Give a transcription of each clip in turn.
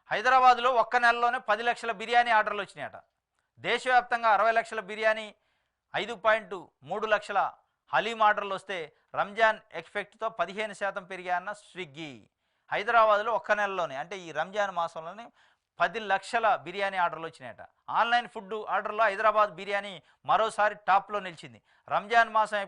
హైదరాబాద్లో ఒక్క నెలలోనే 10 లక్షల బిర్యానీ ఆర్డర్లు వచ్చినాయట. దేశవ్యాప్తంగా 60 లక్షల బిర్యానీ, 5.3 లక్షల హలీం ఆర్డర్లు వస్తే రంజాన్ ఎఫెక్ట్తో 15% పెరిగాయన్న స్విగ్గీ. హైదరాబాద్లో ఒక్క నెలలోనే అంటే ఈ రంజాన్ మాసంలోనే 10 లక్షల బిర్యానీ ఆర్డర్లు వచ్చినాయట. ఆన్లైన్ ఫుడ్ ఆర్డర్లో హైదరాబాద్ బిర్యానీ మరోసారి టాప్లో నిలిచింది. రంజాన్ మాసం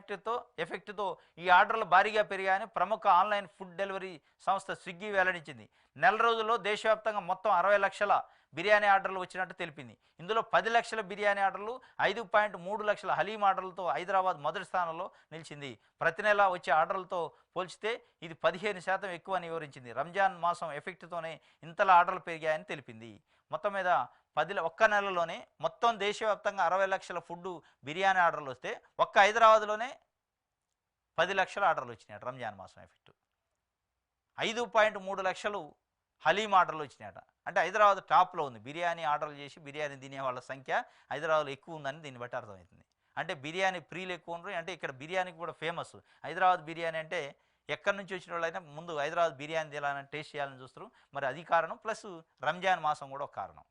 ఎఫెక్ట్తో ఈ ఆర్డర్లు భారీగా పెరిగాయని ప్రముఖ ఆన్లైన్ ఫుడ్ డెలివరీ సంస్థ స్విగ్గీ వెల్లడించింది. నెల రోజుల్లో దేశవ్యాప్తంగా మొత్తం 60 లక్షల బిర్యానీ ఆర్డర్లు వచ్చినట్టు తెలిపింది. ఇందులో 10 లక్షల బిర్యానీ ఆర్డర్లు, 5.3 లక్షల హలీం ఆర్డర్లతో హైదరాబాద్ మొదటి స్థానంలో నిలిచింది. ప్రతి నెల వచ్చే ఆర్డర్లతో పోల్చితే ఇది 15% ఎక్కువ అని వివరించింది. రంజాన్ మాసం ఎఫెక్ట్తోనే ఇంతలా ఆర్డర్లు పెరిగాయని తెలిపింది. మొత్తం మీద ఒక్క నెలలోనే మొత్తం దేశవ్యాప్తంగా 60 లక్షల ఫుడ్ బిర్యానీ ఆర్డర్లు వస్తే ఒక్క హైదరాబాద్లోనే 10 లక్షల ఆర్డర్లు వచ్చినాయట. రంజాన్ మాసం ఎఫెక్ట్ 5.3 లక్షలు హలీం ఆర్డర్లు వచ్చినాయట. అంటే హైదరాబాద్ టాప్లో ఉంది. బిర్యానీ ఆర్డర్లు చేసి బిర్యానీ తినే వాళ్ళ సంఖ్య హైదరాబాద్లో ఎక్కువ ఉందని దీన్ని బట్టి అర్థమవుతుంది. అంటే బిర్యానీ ప్రియులు ఎక్కువ ఉండరు. అంటే ఇక్కడ బిర్యానీకి కూడా ఫేమస్. హైదరాబాద్ బిర్యానీ అంటే ఎక్కడి నుంచి వచ్చిన వాళ్ళైనా ముందు హైదరాబాద్ బిర్యానీ తినాలని, టేస్ట్ చేయాలని చూస్తారు. మరి అది కారణం, ప్లస్ రంజాన్ మాసం కూడా ఒక కారణం.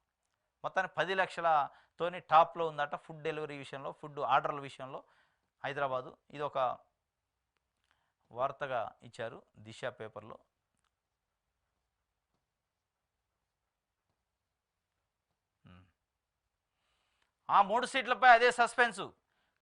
మొత్తానికి 10 లక్షలతోని టాప్లో ఉందట ఫుడ్ డెలివరీ విషయంలో, ఫుడ్ ఆర్డర్ల విషయంలో హైదరాబాదు. ఇది ఒక వార్తగా ఇచ్చారు దిశ పేపర్లో. ఆ 3 సీట్లపై అదే సస్పెన్సు.